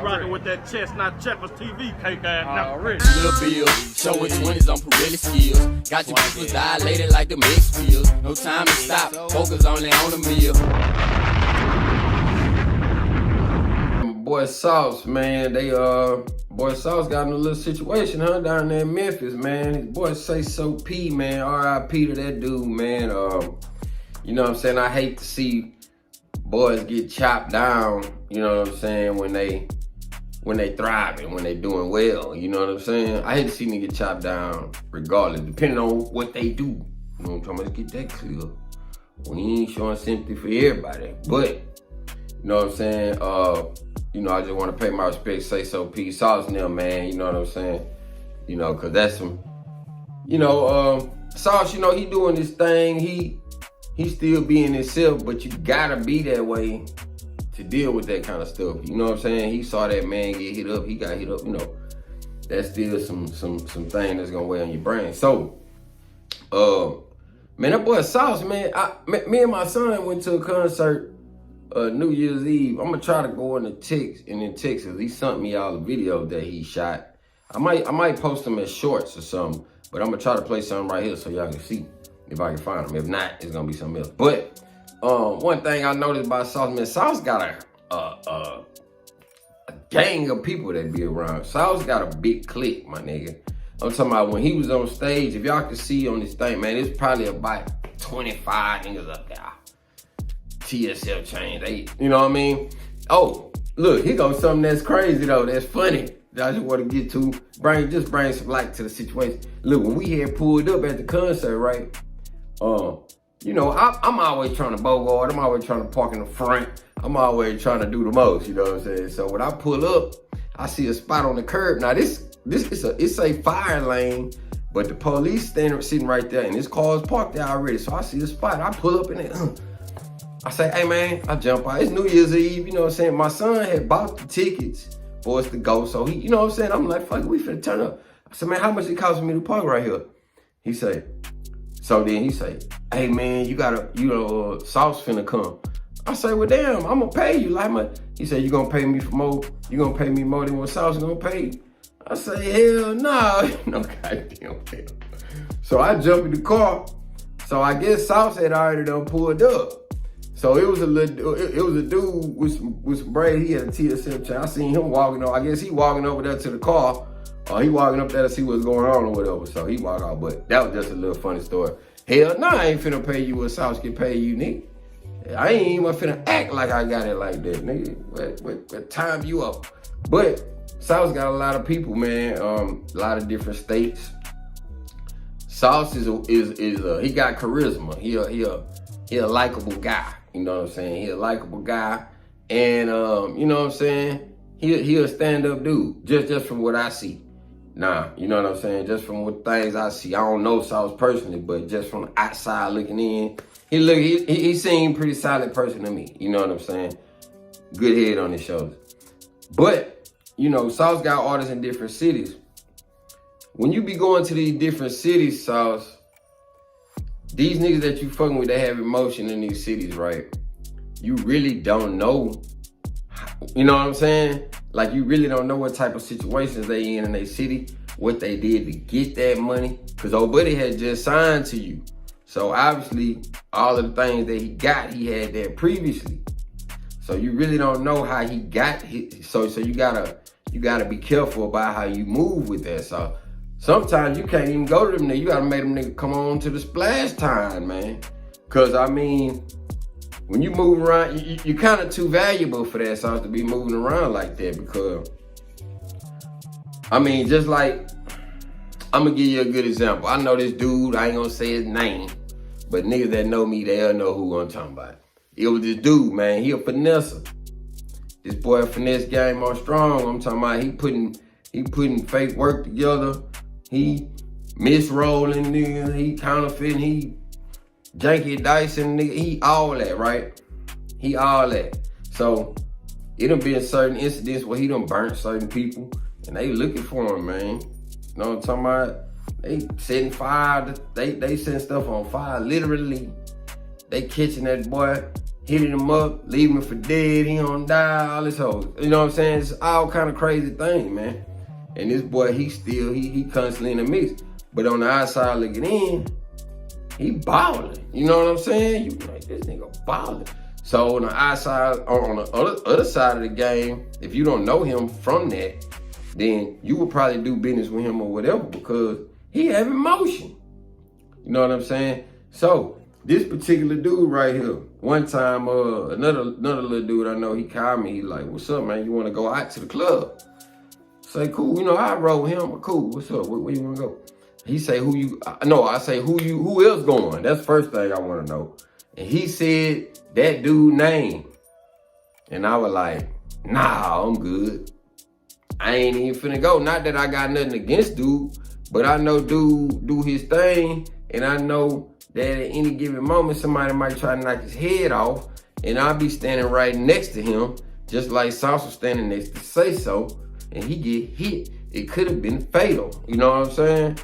rocking with that chestnut Checkers TV cake ass now. Little Bill, showing 20s on Pirelli skills. Got your people dilated like the mix pills. No time to stop, focus only on the meal. Boy Sauce, man, Boy Sauce got in a little situation, down there in Memphis, man. His boy Sayso P, man, R.I.P. to that dude, man. You know what I'm saying? I hate to see boys get chopped down, you know what I'm saying, when they thriving, when they doing well, you know what I'm saying? I hate to see them get chopped down regardless, depending on what they do. You know what I'm talking about? Let's get that clear. We ain't showing sympathy for everybody, but, you know what I'm saying? You know, I just want to pay my respects, Sayso P, Sauce and them, man, you know what I'm saying? You know, cause that's some, you know, Sauce, you know, he doing this thing, he still being himself, but you gotta be that way to deal with that kind of stuff. You know what I'm saying? He saw that man get hit up, he got hit up, you know. That's still some thing that's gonna weigh on your brain. So, man, that boy Sauce, man, me and my son went to a concert New Year's Eve. I'm gonna try to go in Texas. He sent me all the video that he shot. I might post them as shorts or something, but I'm gonna try to play something right here so y'all can see if I can find them. If not, it's gonna be something else. But one thing I noticed about Sauce, man, Sauce got a gang of people that be around. Sauce got a big clique, my nigga. I'm talking about when he was on stage, if y'all can see on this thing, man, it's probably about 25 niggas up there. TSL chains, you know what I mean? Oh, look, here goes something that's crazy though, that's funny. I just want to get to, just bring some light to the situation. Look, when we had pulled up at the concert, right? You know, I'm always trying to bogart, I'm always trying to park in the front, I'm always trying to do the most, you know what I'm saying? So when I pull up, I see a spot on the curb. Now it's a fire lane, but the police sitting right there and this car's parked there already. So I see a spot, I pull up in it, I say, hey man, I jump out. It's New Year's Eve, you know what I'm saying? My son had bought the tickets for us to go. So he, you know what I'm saying? I'm like, fuck it, we finna turn up. I said, man, how much it cost me to park right here? He say, hey man, you know, Sauce finna come. I say, well damn, I'm gonna pay you. Like, he said, you gonna pay me more than what Sauce gonna pay you? I say, hell no, no goddamn hell. So I jump in the car. So I guess Sauce had already done pulled up. So it was a dude with some braid. He had a TSM chain. I seen him walking over. I guess he walking over there to the car. He walking up there to see what's going on or whatever. So he walked out. But that was just a little funny story. Hell no, I ain't finna pay you what Sauce can pay you, nigga. I ain't even finna act like I got it like that, nigga. What time you up? But Sauce got a lot of people, man. A lot of different states. Sauce is he got charisma. He a likable guy. You know what I'm saying? He a likable guy. And, you know what I'm saying? He a stand-up dude, just from what I see. Nah, you know what I'm saying? Just from what things I see. I don't know Sauce personally, but just from the outside looking in, he seemed pretty solid person to me. You know what I'm saying? Good head on his shoulders. But, you know, Sauce got artists in different cities. When you be going to these different cities, Sauce, these niggas that you fucking with, they have emotion in these cities, right? You really don't know, you know what I'm saying? Like, you really don't know what type of situations they in their city, what they did to get that money. Cause old buddy had just signed to you. So obviously, all of the things that he had that previously. So you really don't know how he got hit. So you gotta be careful about how you move with that. So sometimes you can't even go to them niggas. You gotta make them niggas come on to the splash time, man. Cause I mean, when you move around, you're kind of too valuable for that Sauce to be moving around like that. Because, I mean, just like, I'm gonna give you a good example. I know this dude, I ain't gonna say his name, but niggas that know me, they'll know who I'm talking about. It was this dude, man, he a finesser. This boy a finesse game on strong. I'm talking about he putting fake work together. He misrolling niggas, he counterfeiting, he janky dicing nigga, he all that, right? He all that. So it done been certain incidents where he done burnt certain people and they looking for him, man. You know what I'm talking about? They setting fire, they setting stuff on fire, literally. They catching that boy hitting him up, leaving him for dead, he don't die, all this whole, you know what I'm saying? It's all kind of crazy things, man. And this boy, he constantly in the mix. But on the outside looking in, he balling. You know what I'm saying? You like, this nigga balling. So on the outside, on the other side of the game, if you don't know him from that, then you would probably do business with him or whatever because he have emotion. You know what I'm saying? So this particular dude right here, one time, another little dude I know, he called me. He like, what's up, man? You want to go out to the club? Say, cool. You know, I roll with him. Cool. What's up? Where you want to go? He say, I say, who else going? That's the first thing I want to know. And he said that dude name. And I was like, nah, I'm good. I ain't even finna go. Not that I got nothing against dude, but I know dude do his thing. And I know that at any given moment, somebody might try to knock his head off. And I'll be standing right next to him, just like Sayso standing next to Sayso. And he get hit. It could have been fatal. You know what I'm saying?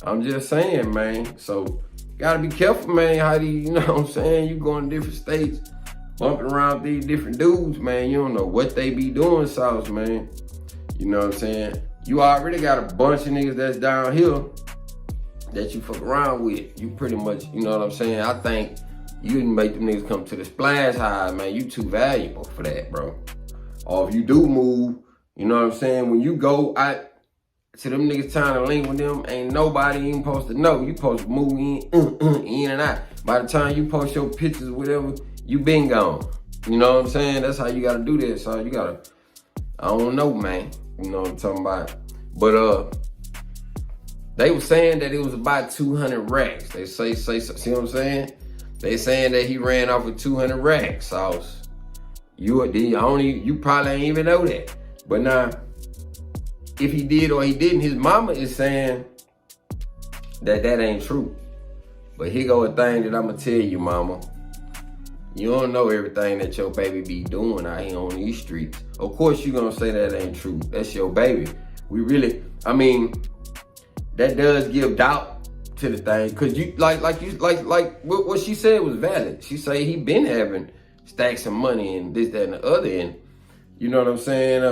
I'm just saying, man. So, gotta be careful, man. How do you know what I'm saying? You go in different states, bumping around these different dudes, man. You don't know what they be doing, Sauce, man. You know what I'm saying? You already got a bunch of niggas that's down here that you fuck around with. You pretty much, you know what I'm saying? I think you didn't make them niggas come to the splash high, man. You too valuable for that, bro. Or if you do move, you know what I'm saying? When you go out to them niggas trying to link with them, ain't nobody even supposed to know. You supposed to move in and out. By the time you post your pictures or whatever, you been gone. You know what I'm saying? That's how you gotta do that. So you gotta, I don't know, man. You know what I'm talking about? But they were saying that it was about 200 racks. They say, see what I'm saying? They saying that he ran off with 200 racks, Sauce. You probably ain't even know that. But now, if he did or he didn't, his mama is saying that ain't true. But here go a thing that I'ma tell you, mama. You don't know everything that your baby be doing out here on these streets. Of course you gonna say that ain't true. That's your baby. That does give doubt to the thing. Cause you like what she said was valid. She say he been having stacks of money and this, that, and the other. And you know what I'm saying?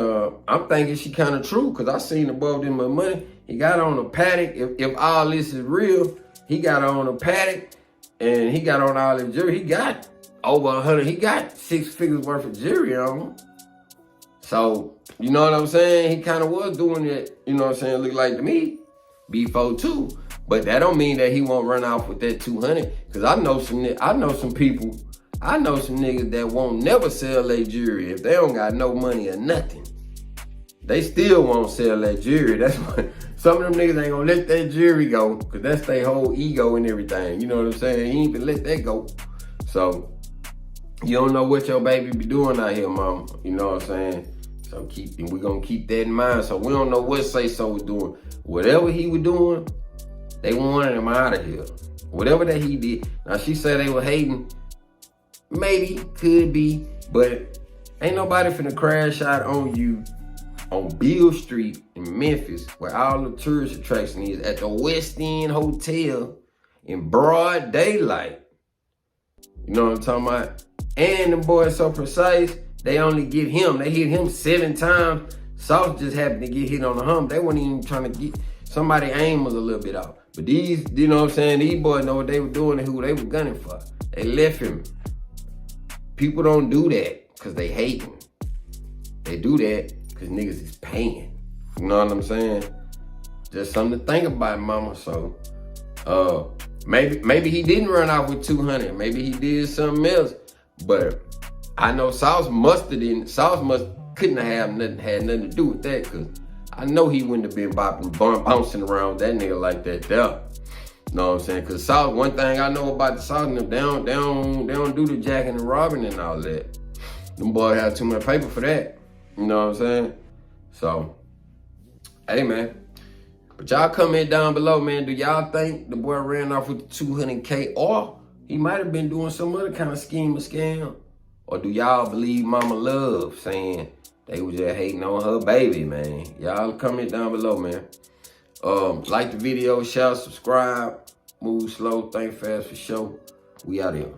I'm thinking she kind of true because I seen above them money. He got on a paddock. If all this is real, he got on a paddock and he got on all the jewelry. He got over 100. He got 6 figures worth of jewelry on him. So, you know what I'm saying? He kind of was doing it, you know what I'm saying? Look like to me, before too. But that don't mean that he won't run off with that 200. Because I know some people. I know some niggas that won't never sell their jewelry if they don't got no money or nothing. They still won't sell that jewelry. That's why some of them niggas ain't gonna let that jewelry go because that's their whole ego and everything. You know what I'm saying? He ain't even let that go. So, you don't know what your baby be doing out here, mama. You know what I'm saying? So we're gonna keep that in mind. So we don't know what Sayso was doing. Whatever he was doing, they wanted him out of here. Whatever that he did. Now she said they were hating. Maybe, could be, but ain't nobody finna crash out on you on Beale Street in Memphis where all the tourist attraction is at the West End Hotel in broad daylight. You know what I'm talking about? And the boys so precise, they only get him. They hit him 7 times. Sauce just happened to get hit on the hump. They weren't even trying to get, somebody aim was a little bit off. But these, you know what I'm saying, these boys know what they were doing and who they were gunning for. They left him. People don't do that because they hating. They do that because niggas is paying. You know what I'm saying? Just something to think about, mama. So, maybe he didn't run off with 200. Maybe he did something else. But I know Sauce couldn't have had nothing to do with that because I know he wouldn't have been bouncing around that nigga like that there. You know what I'm saying? Because Sauce, one thing I know about the Sauce, they don't do the jacking and robbing and all that. Them boys have too much paper for that. You know what I'm saying? So, hey, man. But y'all comment down below, man. Do y'all think the boy ran off with the 200K or he might have been doing some other kind of scheme or scam? Or do y'all believe Mama Love saying they was just hating on her baby, man? Y'all comment down below, man. Like the video, share, subscribe, move slow, think fast for sure. We out here.